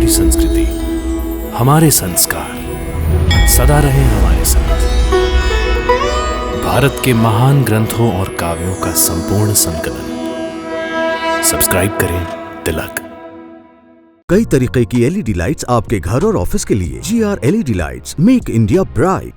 हमारी संस्कृति, हमारे संस्कार सदा रहे हमारे साथ। भारत के महान ग्रंथों और काव्यों का संपूर्ण संकलन। सब्सक्राइब करें तिलक। कई तरीके की एलईडी लाइट्स आपके घर और ऑफिस के लिए। GR LED lights, make India bright.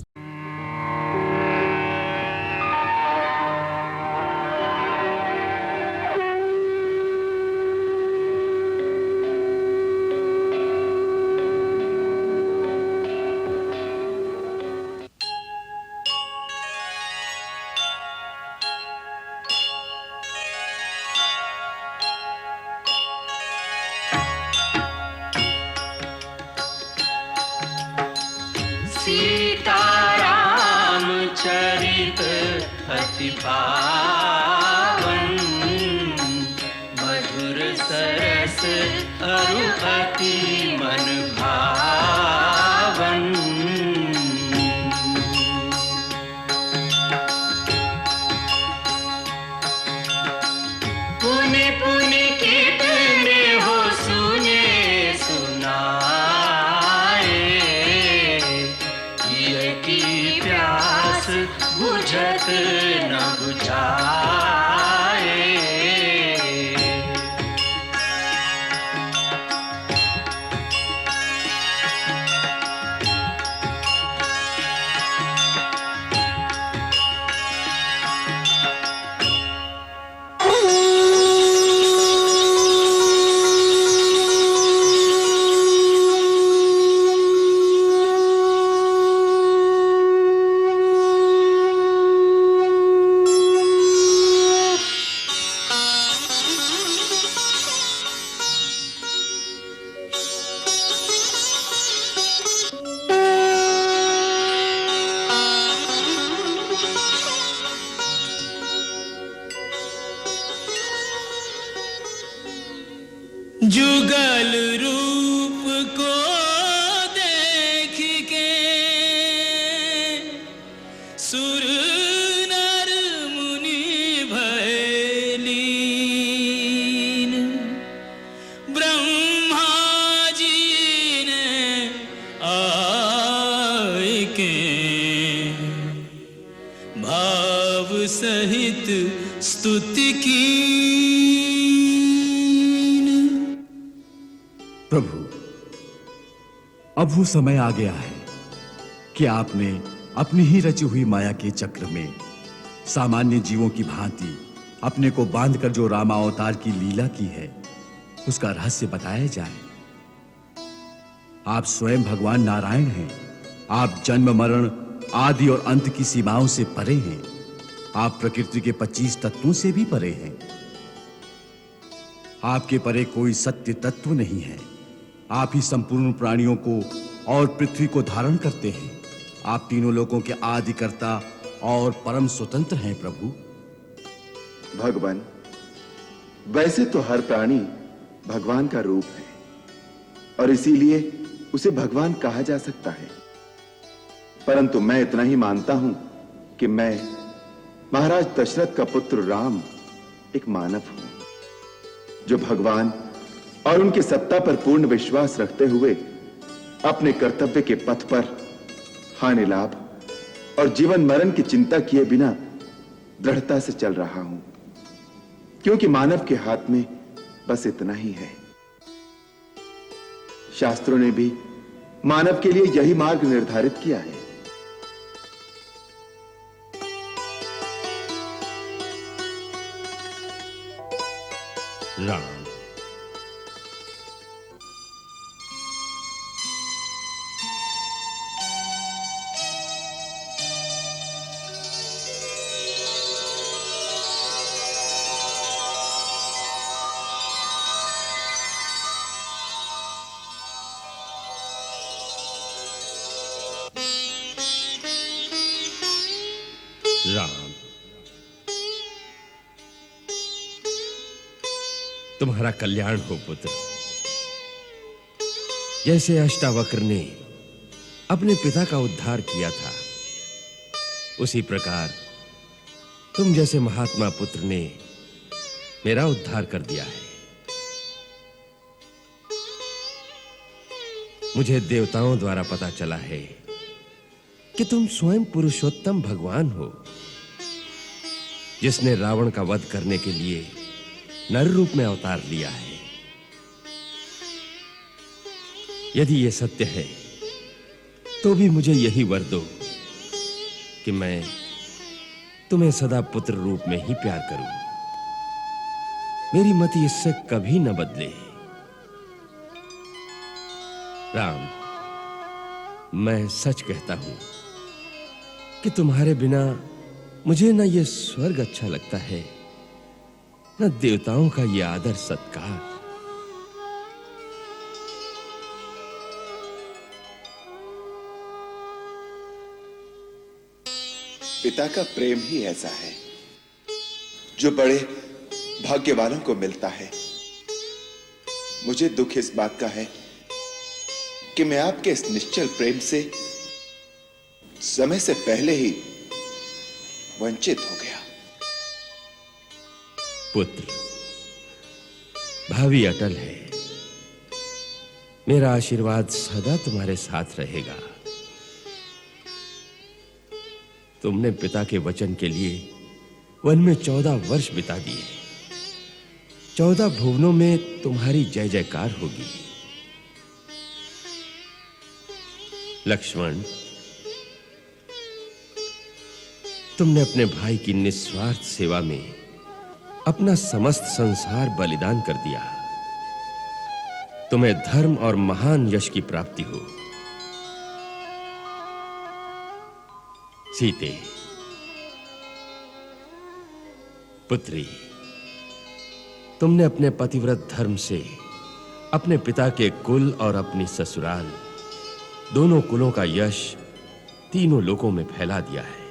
Sitaram चरित अति पावन, मधुर सरस अरु अति मन भावन। पुनि पुनि कितने हो सुने सुनाए, की प्यास बुझत न बुझाए। जुगल रूप को देख के सुर नर मुनि भय लीन, ब्रह्मा जी ने आए के भाव सहित स्तुति की। प्रभु, अब वो समय आ गया है कि आपने अपनी ही रची हुई माया के चक्र में सामान्य जीवों की भांति अपने को बांधकर जो रामावतार की लीला की है, उसका रहस्य बताया जाए। आप स्वयं भगवान नारायण हैं। आप जन्म मरण आदि और अंत की सीमाओं से परे हैं। आप प्रकृति के 25 तत्वों से भी परे हैं। आपके परे कोई सत्य तत्व नहीं है। आप ही संपूर्ण प्राणियों को और पृथ्वी को धारण करते हैं। आप तीनों लोकों के आदिकर्ता और परम स्वतंत्र हैं प्रभु। भगवान, वैसे तो हर प्राणी भगवान का रूप है और इसीलिए उसे भगवान कहा जा सकता है, परंतु मैं इतना ही मानता हूं कि मैं महाराज दशरथ का पुत्र राम एक मानव हूं, जो भगवान और उनकी सत्ता पर पूर्ण विश्वास रखते हुए अपने कर्तव्य के पथ पर हानि लाभ और जीवन मरण की चिंता किए बिना दृढ़ता से चल रहा हूं, क्योंकि मानव के हाथ में बस इतना ही है। शास्त्रों ने भी मानव के लिए यही मार्ग निर्धारित किया है। राम, राम, तुम्हारा कल्याण हो पुत्र। जैसे अष्टावक्र ने अपने पिता का उद्धार किया था, उसी प्रकार तुम जैसे महात्मा पुत्र ने मेरा उद्धार कर दिया है। मुझे देवताओं द्वारा पता चला है कि तुम स्वयं पुरुषोत्तम भगवान हो, जिसने रावण का वध करने के लिए नर रूप में अवतार लिया है। यदि यह सत्य है तो भी मुझे यही वर दो कि मैं तुम्हें सदा पुत्र रूप में ही प्यार करूं। मेरी मति इससे कभी न बदले। राम, मैं सच कहता हूं कि तुम्हारे बिना मुझे न ये स्वर्ग अच्छा लगता है, न देवताओं का ये आदर सत्कार। पिता का प्रेम ही ऐसा है जो बड़े भाग्य वालों को मिलता है। मुझे दुख इस बात का है कि मैं आपके इस निश्चल प्रेम से समय से पहले ही वंचित हो गया। पुत्र, भावी अटल है। मेरा आशीर्वाद सदा तुम्हारे साथ रहेगा। तुमने पिता के वचन के लिए वन में 14 वर्ष बिता दिए। 14 भुवनों में तुम्हारी जय जयकार होगी। लक्ष्मण, तुमने अपने भाई की निस्वार्थ सेवा में अपना समस्त संसार बलिदान कर दिया। तुम्हें धर्म और महान यश की प्राप्ति हो। सीते, पुत्री, तुमने अपने पतिव्रत धर्म से अपने पिता के कुल और अपनी ससुराल दोनों कुलों का यश तीनों लोकों में फैला दिया है।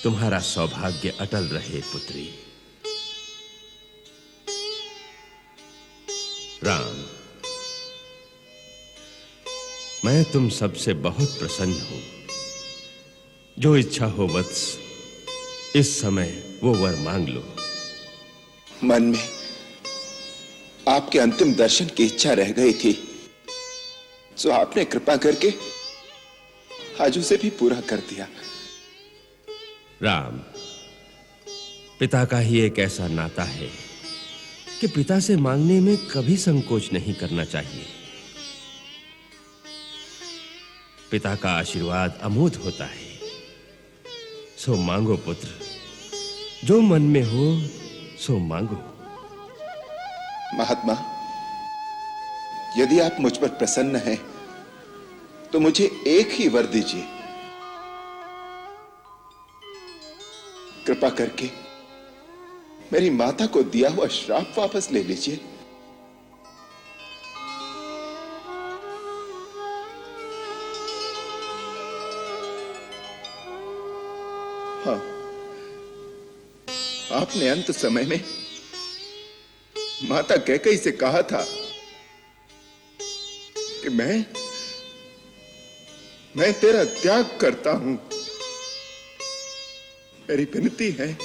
तुम्हारा सौभाग्य अटल रहे पुत्री। राम, मैं तुम सबसे बहुत प्रसन्न हूं। जो इच्छा हो वत्स, इस समय वो वर मांग लो। मन में आपके अंतिम दर्शन की इच्छा रह गई थी, सो आपने कृपा करके आज उसे भी पूरा कर दिया। राम, पिता का ही एक ऐसा नाता है कि पिता से मांगने में कभी संकोच नहीं करना चाहिए। पिता का आशीर्वाद अमोघ होता है। सो मांगो पुत्र, जो मन में हो सो मांगो। महात्मा, यदि आप मुझ पर प्रसन्न हैं तो मुझे एक ही वर दीजिए। कृपा करके मेरी माता को दिया हुआ श्राप वापस ले लीजिए। हाँ, आपने अंत समय में माता कैकेयी से कहा था कि मैं तेरा त्याग करता हूं। मेरी विनती है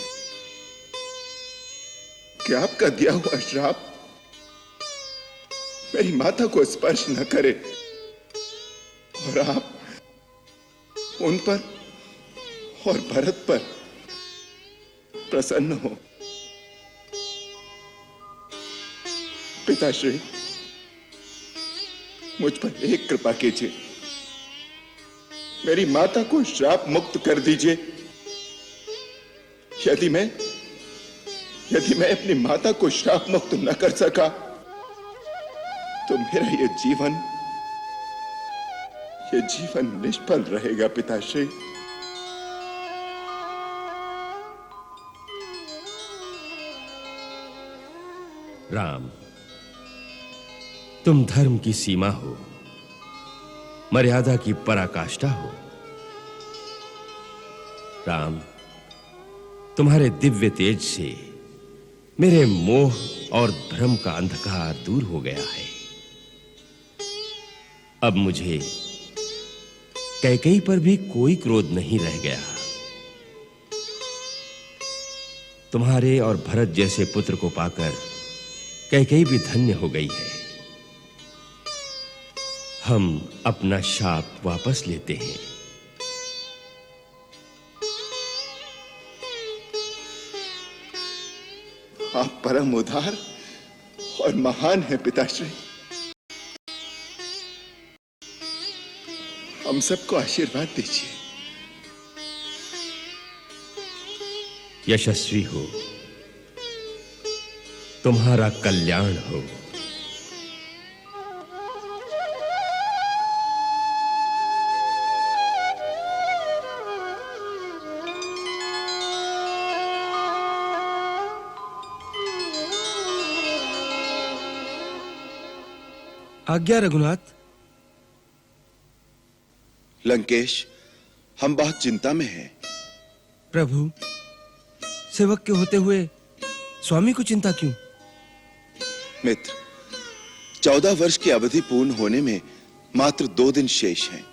कि आपका दिया हुआ श्राप मेरी माता को स्पर्श न करे और आप उन पर और भरत पर प्रसन्न हो। पिताश्री, मुझ पर एक कृपा कीजिए। मेरी माता को श्राप मुक्त कर दीजिए। यदि मैं अपनी माता को श्राप मुक्त न कर सका तो मेरा यह जीवन निष्फल रहेगा। पिताश्री, राम, तुम धर्म की सीमा हो, मर्यादा की पराकाष्ठा हो। राम, तुम्हारे दिव्य तेज से मेरे मोह और भ्रम का अंधकार दूर हो गया है। अब मुझे कैकेयी पर भी कोई क्रोध नहीं रह गया। तुम्हारे और भरत जैसे पुत्र को पाकर कैकेयी भी धन्य हो गई है। हम अपना शाप वापस लेते हैं। आप परम उदार और महान हैं पिताश्री। हम सबको आशीर्वाद दीजिए। यशस्वी हो, तुम्हारा कल्याण हो। आज्ञा रघुनाथ। लंकेश, हम बहुत चिंता में हैं। प्रभु, सेवक के होते हुए स्वामी को चिंता क्यों? मित्र, 14 वर्ष की अवधि पूर्ण होने में मात्र 2 दिन शेष हैं।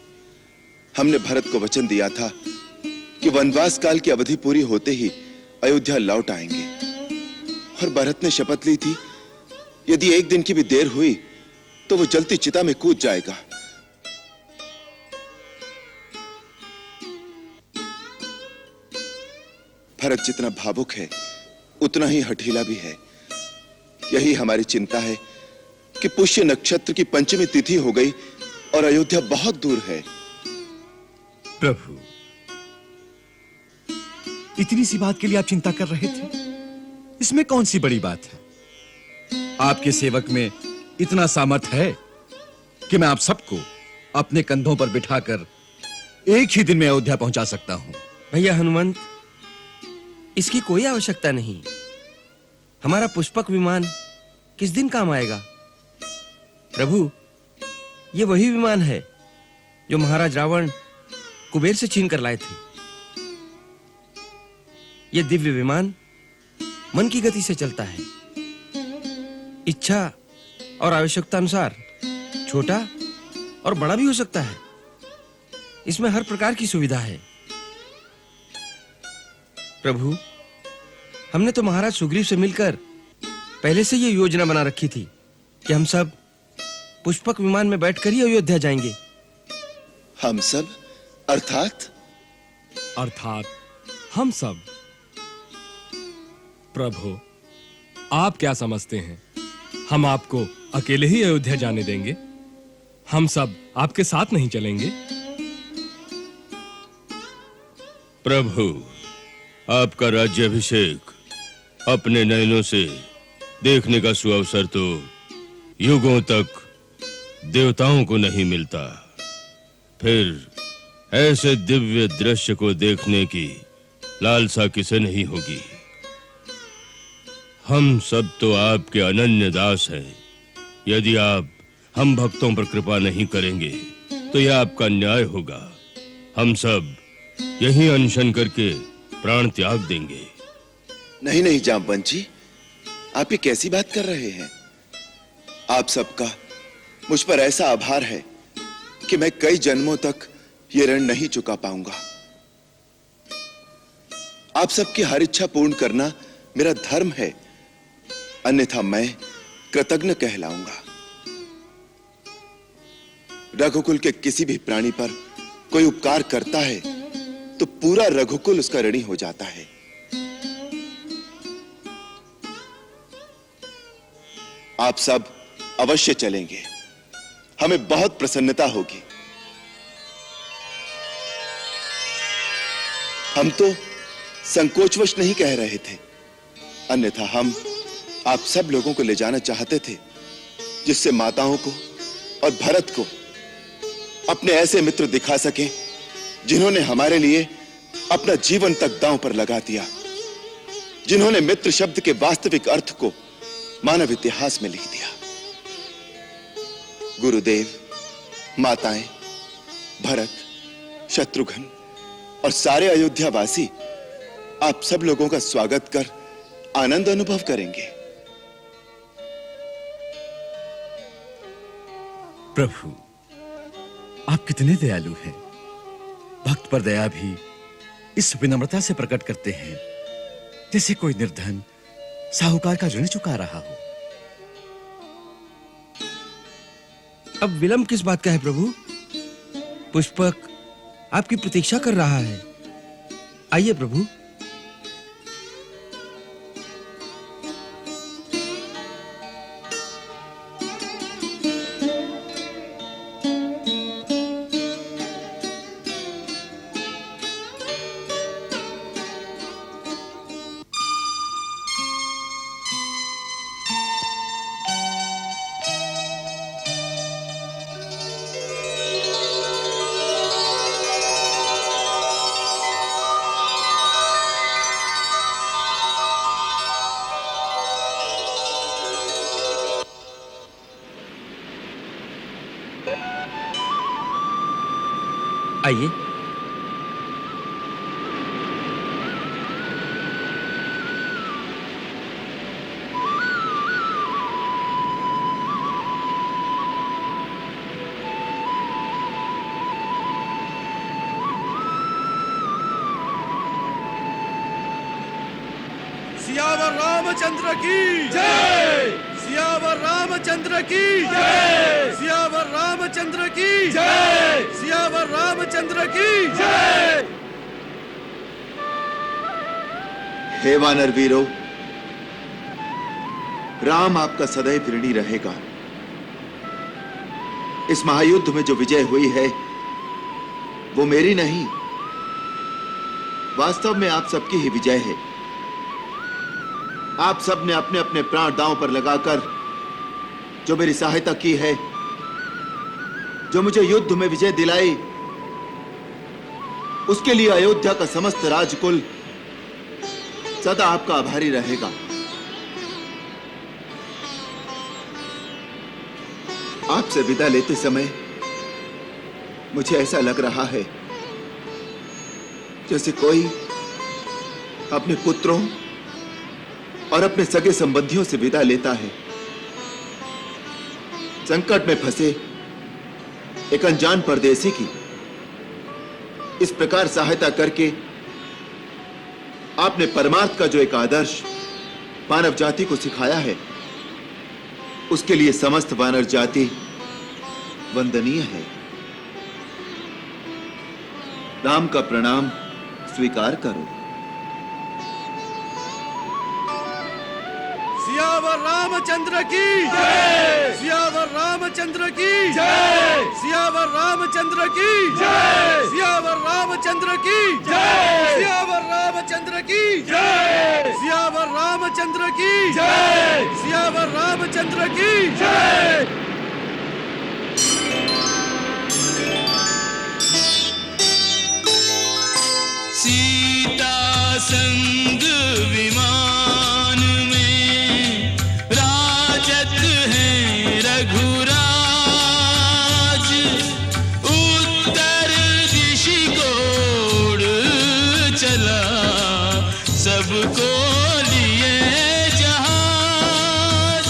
हमने भरत को वचन दिया था कि वनवास काल की अवधि पूरी होते ही अयोध्या लौट आएंगे, और भरत ने शपथ ली थी यदि 1 दिन की भी देर हुई तो वो जलती चिता में कूद जाएगा। भरत जितना भावुक है उतना ही हठीला भी है। यही हमारी चिंता है कि पुष्य नक्षत्र की पंचमी तिथि हो गई और अयोध्या बहुत दूर है। प्रभु, इतनी सी बात के लिए आप चिंता कर रहे थे? इसमें कौन सी बड़ी बात है? आपके सेवक में इतना सामर्थ्य है कि मैं आप सबको अपने कंधों पर बिठाकर एक ही दिन में अयोध्या पहुंचा सकता हूं। भैया हनुमंत, इसकी कोई आवश्यकता नहीं। हमारा पुष्पक विमान किस दिन काम आएगा? प्रभु, ये वही विमान है जो महाराज रावण कुबेर से छीन कर लाए थे। यह दिव्य विमान मन की गति से चलता है। इच्छा और आवश्यकता अनुसार छोटा और बड़ा भी हो सकता है। इसमें हर प्रकार की सुविधा है। प्रभु, हमने तो महाराज सुग्रीव से मिलकर पहले से ये योजना बना रखी थी कि हम सब पुष्पक विमान में बैठकर ही अयोध्या जाएंगे। हम सब अर्थात हम सब। प्रभु, आप क्या समझते हैं हम आपको अकेले ही अयोध्या जाने देंगे? हम सब आपके साथ नहीं चलेंगे? प्रभु, आपका राज्याभिषेक अपने नयनों से देखने का सुअवसर तो युगों तक देवताओं को नहीं मिलता। फिर ऐसे दिव्य दृश्य को देखने की लालसा किसे नहीं होगी? हम सब तो आपके अनन्य दास हैं। यदि आप हम भक्तों पर कृपा नहीं करेंगे तो यह आपका न्याय होगा। हम सब यही अनशन करके प्राण त्याग देंगे। नहीं नहीं जामवंत जी, आप ये कैसी बात कर रहे हैं? आप सबका मुझ पर ऐसा आभार है कि मैं कई जन्मों तक ये ऋण नहीं चुका पाऊंगा। आप सबकी हर इच्छा पूर्ण करना मेरा धर्म है, अन्यथा मैं कृतज्ञ कहलाऊंगा। रघुकुल के किसी भी प्राणी पर कोई उपकार करता है तो पूरा रघुकुल उसका ऋणी हो जाता है। आप सब अवश्य चलेंगे, हमें बहुत प्रसन्नता होगी। हम तो संकोचवश नहीं कह रहे थे, अन्यथा हम आप सब लोगों को ले जाना चाहते थे जिससे माताओं को और भरत को अपने ऐसे मित्र दिखा सकें जिन्होंने हमारे लिए अपना जीवन तक दांव पर लगा दिया, जिन्होंने मित्र शब्द के वास्तविक अर्थ को मानव इतिहास में लिख दिया। गुरुदेव, माताएं, भरत, शत्रुघ्न और सारे अयोध्यावासी आप सब लोगों का स्वागत कर आनंद अनुभव करेंगे। प्रभु, आप कितने दयालु हैं। भक्त पर दया भी इस विनम्रता से प्रकट करते हैं जैसे कोई निर्धन साहूकार का ऋण चुका रहा हो। अब विलंब किस बात का है प्रभु? पुष्पक आपकी प्रतीक्षा कर रहा है। आइए प्रभु। आइए। सियावर रामचंद्र की जय। सियावर रामचंद्र की जय। सियावर रामचंद्र की जय। सियावर रामचंद्र की जय। हे वानर वीरों, राम आपका सदैव ऋणी रहेगा। इस महायुद्ध में जो विजय हुई है वो मेरी नहीं, वास्तव में आप सबकी ही विजय है। आप सब ने अपने अपने प्राण दांव पर लगाकर जो मेरी सहायता की है, जो मुझे युद्ध में विजय दिलाई, उसके लिए अयोध्या का समस्त राजकुल सदा आपका आभारी रहेगा। आपसे विदा लेते समय मुझे ऐसा लग रहा है जैसे कोई अपने पुत्रों और अपने सगे संबंधियों से विदा लेता है। संकट में फंसे एक अनजान परदेसी की इस प्रकार सहायता करके आपने परमार्थ का जो एक आदर्श मानव जाति को सिखाया है, उसके लिए समस्त वानर जाति वंदनीय है। राम का प्रणाम स्वीकार करो। सियावर रामचंद्र की जय। सियावर रामचंद्र की जय। सियावर रामचंद्र की जय। सियावर रामचंद्र की जय। सियावर रामचंद्र की जय। सियावर रामचंद्र की जय। सियावर रामचंद्र की जय। सीता संग विमान में राजत है रघुराज, उत्तर दिशि को उड़ चला सबको लिए जहाज।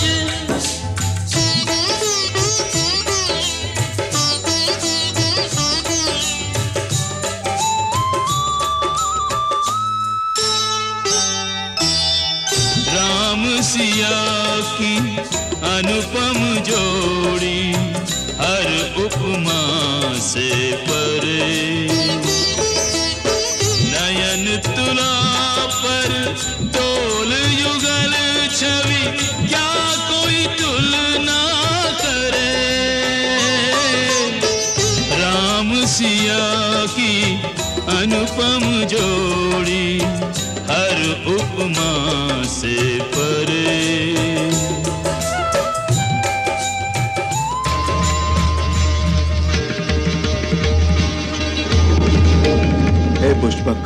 राम सिया की अनुपम जोड़ी हर उपमा से परे, नयन तुला पर तोल युगल छवि क्या कोई तुलना करे। राम सिया की अनुपम जोड़ी हर उपमा से परे। हे पुष्पक,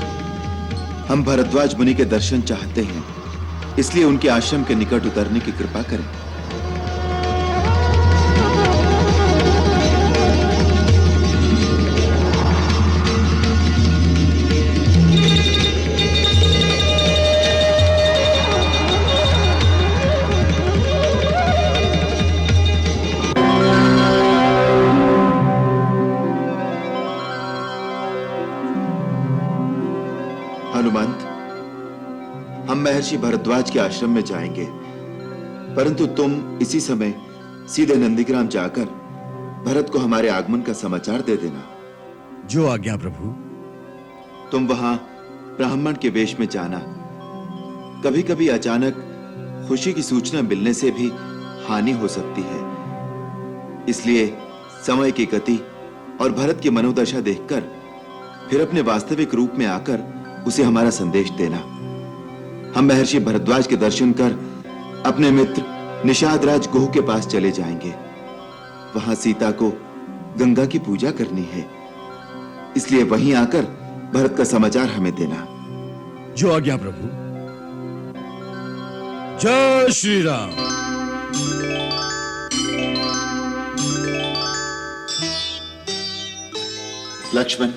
हम भरद्वाज मुनि के दर्शन चाहते हैं, इसलिए उनके आश्रम के निकट उतरने की कृपा करें। हनुमंत, हम महर्षि भरद्वाज के आश्रम में जाएंगे, परंतु तुम इसी समय सीधे नंदीग्राम जाकर भरत को हमारे आगमन का समाचार दे देना। जो आज्ञा प्रभु। तुम वहां ब्राह्मण के वेश में जाना। कभी कभी अचानक खुशी की सूचना मिलने से भी हानि हो सकती है, इसलिए समय की गति और भरत की मनोदशा देखकर फिर अपने वास्तविक रूप में आकर उसे हमारा संदेश देना। हम महर्षि भरद्वाज के दर्शन कर अपने मित्र निषाद राज गुह के पास चले जाएंगे। वहां सीता को गंगा की पूजा करनी है, इसलिए वहीं आकर भरत का समाचार हमें देना। जो आज्ञा प्रभु। जय श्री राम। लक्ष्मण,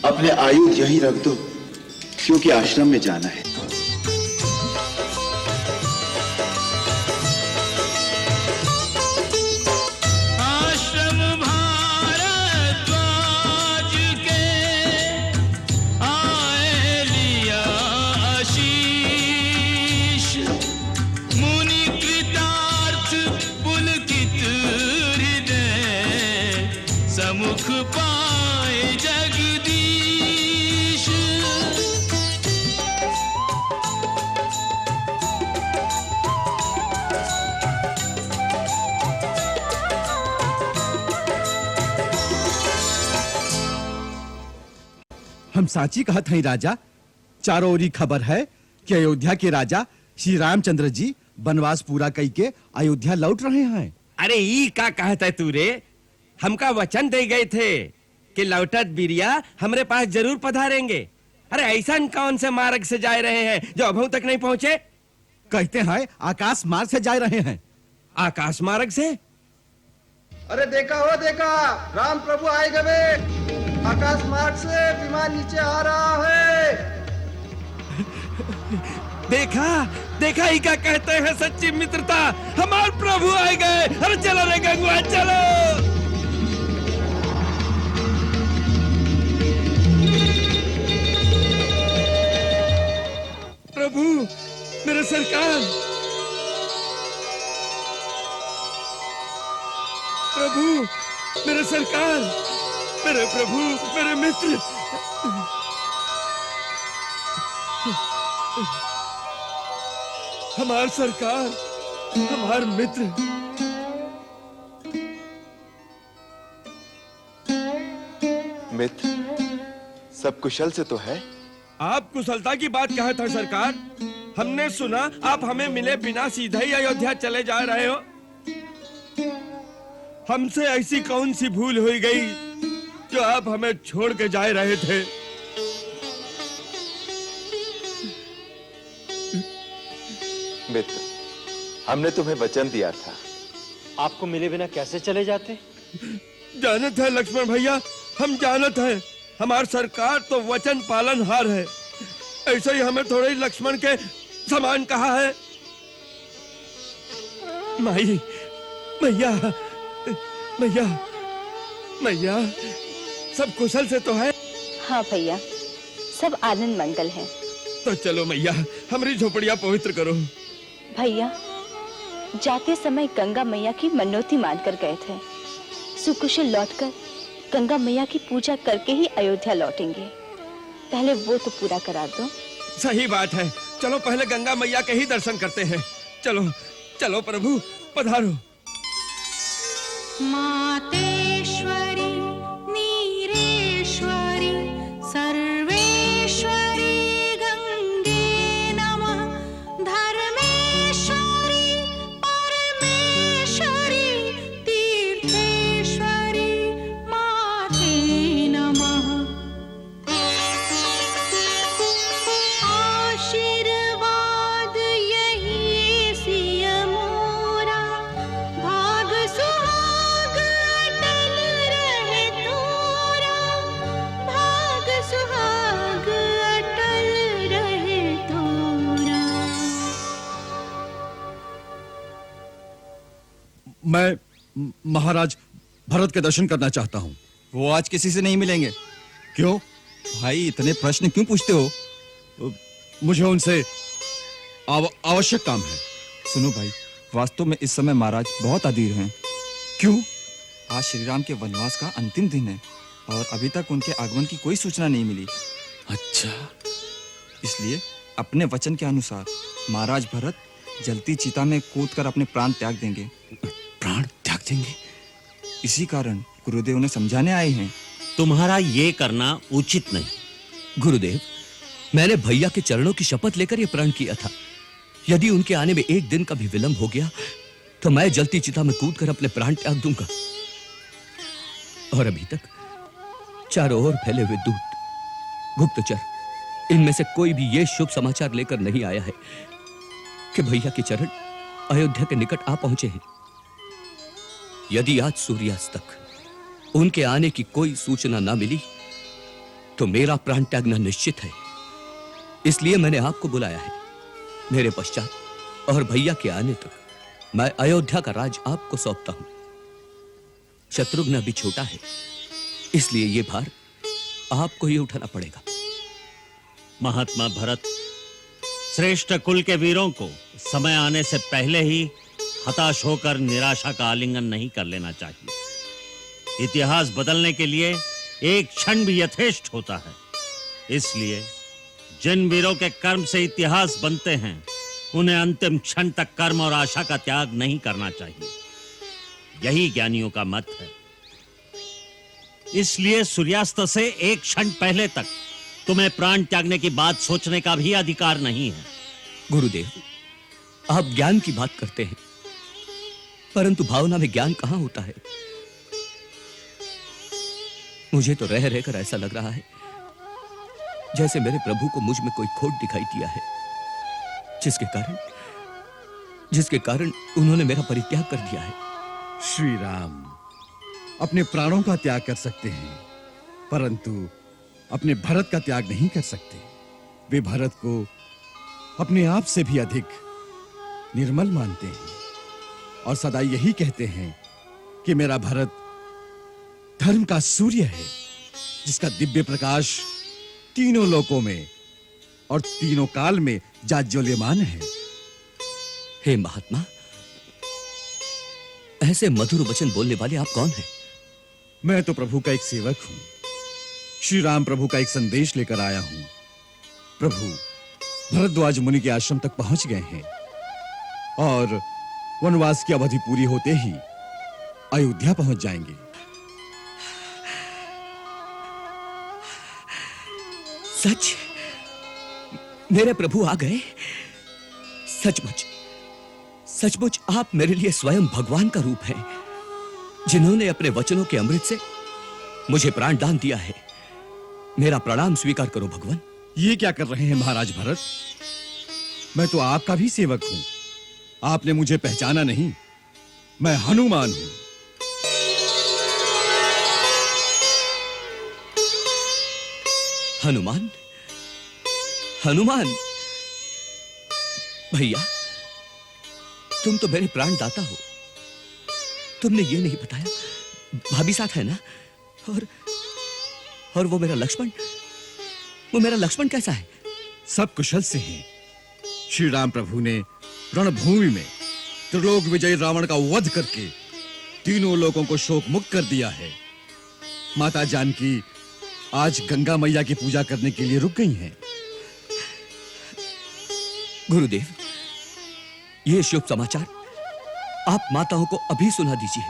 अपने आयुध यहीं रख दो, क्योंकि आश्रम में जाना है। आश्रम भारद्वाज के आए लिया आशीष, मुनि कृतार्थ पुलकित हृदय समुख पाए जगदीश। हम साची कहत हई राजा। चारों ओरी खबर है कि अयोध्या के राजा श्री रामचंद्र जी वनवास पूरा कई के अयोध्या लौट रहे हैं। अरे ई का कहता है तू रे? हमका वचन दे गए थे कि लौटत बिरिया हमरे पास जरूर पधारेंगे। अरे ऐसा कौन से मार्ग से जा रहे हैं जो अभी तक नहीं पहुंचे? कहते हैं आकाश मार्ग से जा रहे हैं। आकाश मार्ग से? अरे देखा हो देखा, राम प्रभु आए गए। आकाश मार्ग से विमान नीचे आ रहा है। देखा देखा ही क्या कहते हैं सच्ची मित्रता। हमारे प्रभु आए गए। अरे चलो रे गंगवा चलो। प्रभु मेरे सरकार, प्रभु मेरे सरकार, मेरे प्रभु, मेरे मित्र। हमार सरकार, हमार मित्र। मित्र, सब कुशल से तो है? आप कुशलता की बात कहा था सरकार। हमने सुना आप हमें मिले बिना सीधे ही अयोध्या चले जा रहे हो। हमसे ऐसी कौन सी भूल हुई गई जो आप हमें छोड़ के जा रहे थे? मित्र, हमने तुम्हें वचन दिया था। आपको मिले बिना कैसे चले जाते? जानत है लक्ष्मण भैया, हम जानत है। हमार सरकार तो वचन पालनहार है। ऐसे ही हमें थोड़े लक्ष्मण के समान कहा है। माई, मैया, मैया, मैया, सब कुशल से तो है? हाँ भैया, सब आनंद मंगल है। तो चलो मैया, हमारी झोपड़ियां पवित्र करो। भैया, जाते समय गंगा मैया की मनोती मानकर गए थे। सुकुशल लौटकर गंगा मैया की पूजा करके ही अयोध्या लौटेंगे। पहले वो तो पूरा करा दो। सही बात है। चलो पहले गंगा मैया के ही दर्शन करते हैं। चलो चलो प्रभु, पधारो। मातेश्वरी, नीरेश्वरी, सर्वेश्वरी गंगे नमः। धर्मेश्वरी, परमेश्वरी, तीर्थेश्वरी माते नमः। आशीर्वाद यही सिय मोरा, भाग सुहाग अटल रहे तोरा। भाग सुहाग अटल रहे तोरा। मैं महाराज भरत के दर्शन करना चाहता हूँ। वो आज किसी से नहीं मिलेंगे। क्यों? भाई इतने प्रश्न क्यों पूछते हो? मुझे उनसे आवश्यक काम है। सुनो भाई, वास्तव में इस समय महाराज बहुत अधीर हैं। क्यों? आज श्री राम के वनवास का अंतिम दिन है और अभी तक उनके आगमन की कोई सूचना नहीं मिली। अच्छा, इसलिए अपने वचन के अनुसार महाराज भरत जलती चिता में कूदकर अपने प्राण त्याग देंगे। प्राण त्याग देंगे? इसी कारण गुरुदेव ने समझाने आए हैं। तुम्हारा ये करना उचित नहीं। गुरुदेव, मैंने भैया के चरणों की शपथ लेकर यह प्रण किया था। यदि उनके आने में एक दिन का भी विलंब हो गया तो मैं जलती चिता में कूदकर अपने प्राण त्याग दूंगा। और अभी तक चारों ओर फैले हुए दूत, गुप्तचर, इनमें से कोई भी यह शुभ समाचार लेकर नहीं आया है कि भैया के चरण अयोध्या के निकट आ पहुंचे हैं। यदि आज सूर्यास्त तक उनके आने की कोई सूचना ना मिली तो मेरा प्राण त्यागना निश्चित है। इसलिए मैंने आपको बुलाया है। मेरे पश्चात और भैया के आने तक मैं अयोध्या का राज आपको सौंपता हूं। शत्रुघ्न अभी छोटा है, इसलिए यह भार आपको ही उठाना पड़ेगा। महात्मा भरत, श्रेष्ठ कुल के वीरों को समय आने से पहले ही हताश होकर निराशा का आलिंगन नहीं कर लेना चाहिए। इतिहास बदलने के लिए एक क्षण भी यथेष्ट होता है। इसलिए जिन वीरों के कर्म से इतिहास बनते हैं, उन्हें अंतिम क्षण तक कर्म और आशा का त्याग नहीं करना चाहिए। यही ज्ञानियों का मत है। इसलिए सूर्यास्त से एक क्षण पहले तक तुम्हें प्राण त्यागने की बात सोचने का भी अधिकार नहीं है। गुरुदेव, आप ज्ञान की बात करते हैं, परंतु भावना में ज्ञान कहां होता है? मुझे तो रह रहकर ऐसा लग रहा है जैसे मेरे प्रभु को मुझ में कोई खोट दिखाई दिया है, जिसके कारण उन्होंने मेरा परित्याग कर दिया है। श्री राम अपने प्राणों का त्याग कर सकते हैं, परंतु अपने भरत का त्याग नहीं कर सकते। वे भरत को अपने आप से भी अधिक निर्मल मानते हैं और सदा यही कहते हैं कि मेरा भरत धर्म का सूर्य है, जिसका दिव्य प्रकाश तीनों लोकों में और तीनों काल में जाज्वल्यमान है। हे महात्मा, ऐसे मधुर वचन बोलने वाले आप कौन हैं? मैं तो प्रभु का एक सेवक हूं। श्री राम प्रभु का एक संदेश लेकर आया हूं। प्रभु भरद्वाज मुनि के आश्रम तक पहुंच गए हैं और वनवास की अवधि पूरी होते ही अयोध्या पहुंच जाएंगे। सच? मेरे प्रभु आ गए? सचमुच सचमुच आप मेरे लिए स्वयं भगवान का रूप हैं, जिन्होंने अपने वचनों के अमृत से मुझे प्राण दान दिया है। मेरा प्रणाम स्वीकार करो भगवान। ये क्या कर रहे हैं महाराज भरत? मैं तो आपका भी सेवक हूं। आपने मुझे पहचाना नहीं? मैं हनुमान हूं। हनुमान? हनुमान? भैया, तुम तो मेरे प्राण दाता हो। तुमने ये नहीं बताया भाभी साथ है ना? और वो मेरा लक्ष्मण कैसा है? सब कुशल से हैं। श्री राम प्रभु ने रणभूमि में त्रिलोक विजयी रावण का वध करके तीनों लोगों को शोक मुक्त कर दिया है। माता जानकी आज गंगा मैया की पूजा करने के लिए रुक गई हैं। गुरुदेव, ये शुभ समाचार आप माताओं को अभी सुना दीजिए।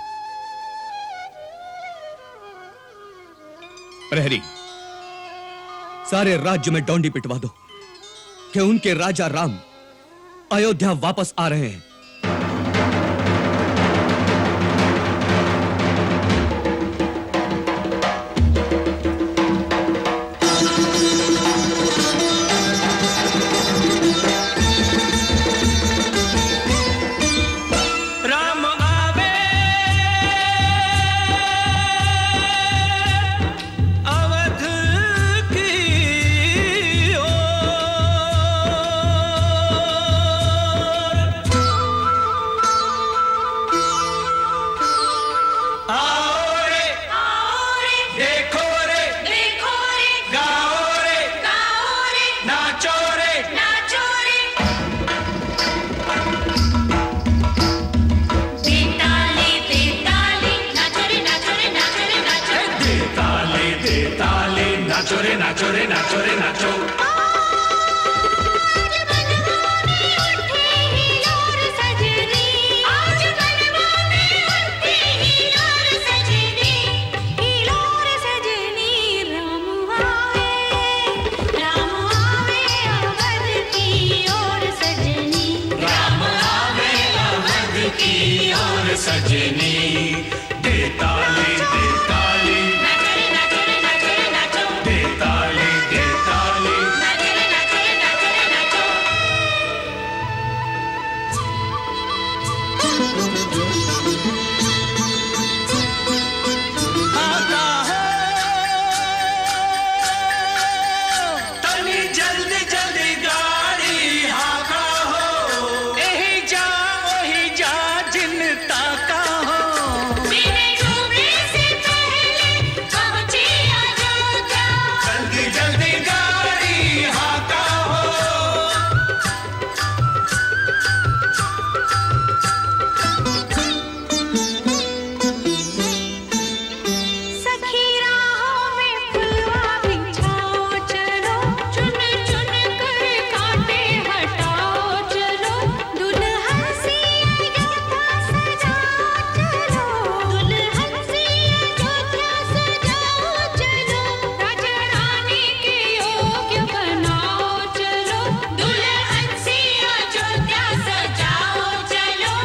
प्रहरी, सारे राज्य में डोंडी पिटवा दो कि उनके राजा राम अयोध्या वापस आ रहे हैं। नाचो रे नाचो रे नाचो। सजनी दे ताली दे ताली दे ताली दे ताली। तनी जल्दी जल्दी गाड़ी हाका हो, एही जा ओही जा जिनता का हो। जल्दी जल्दी गाड़ी हाका हो। सखी राहों में फुलवा बिछाओ चलो, चुन चुन कर कांटे हटाओ चलो, दुल्हन सी अयोध्या सजाओ चलो, दुल्हन सी अयोध्या सजाओ चलो, राजा रानी के योग्य बनाओ चलो, दुल्हन सी अयोध्या सजाओ चलो।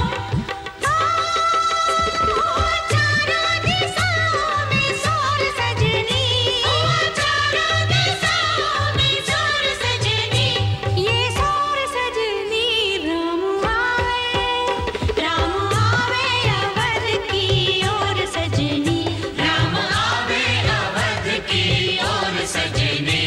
चारों दिशाओं में शोर सजनी, चारों दिशाओं में शोर सजनी, ये शोर सजनी राम आवे अवध की ओर सजनी, राम आवे अवध की ओर सजनी।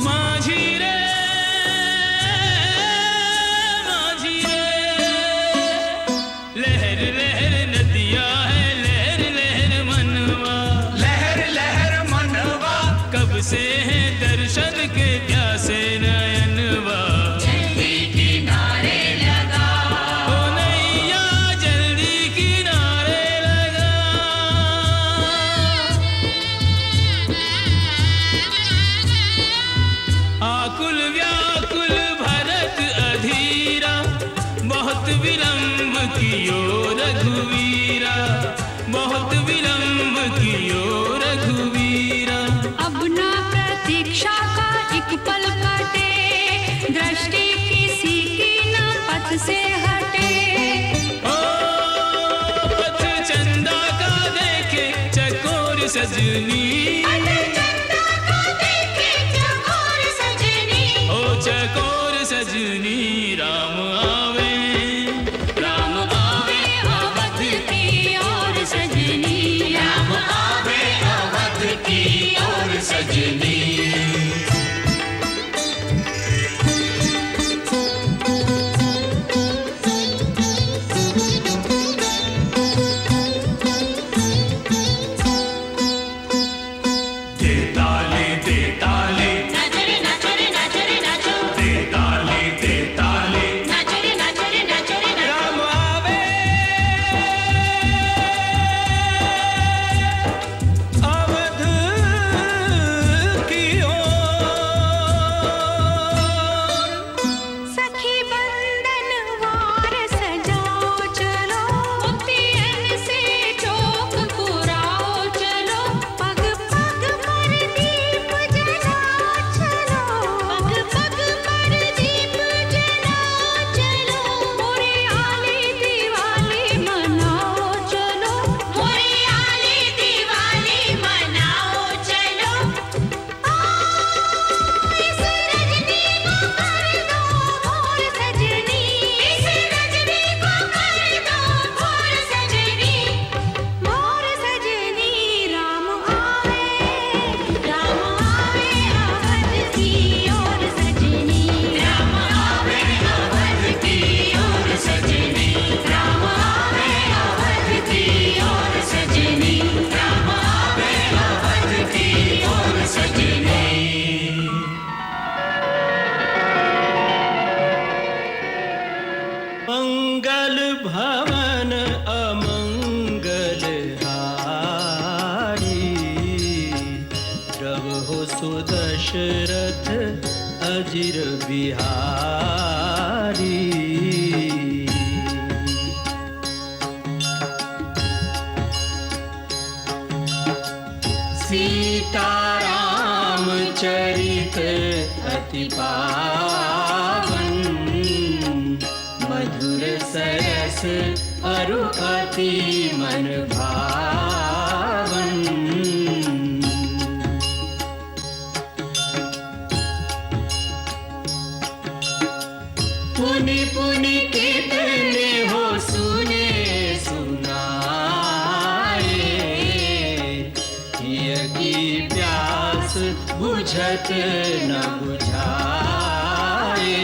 माझी रे माझी रे, लहर लहर नदिया है लहर लहर मनवा, लहर लहर मनवा, कब से है दर्शन के प्यासे नयनवा। जल्दी किनारे लगा ओ नैया, जल्दी किनारे लगा। आकुल व्याकुल भरत अधीरा, बहुत विलंब कियो रघुवीरा, बहुत विलंब कियो रघुवीरा। अब ना प्रतीक्षा का एक पल कटे, दृष्टि किसी की न पथ से हटे। ओ पथ चंदा का देखे चकोर सजनी, ओ चकोर सजनी राम आवे अवध की ओर सजनी, राम आवे अवध की ओर सजनी। दशरथ अजिर बिहारी। सीताराम चरित अति पावन, मधुर सरस अरु अति मन भावन। पुनि पुनि कितने हो सुने सुनाए, हिय की प्यास बुझत न बुझाए।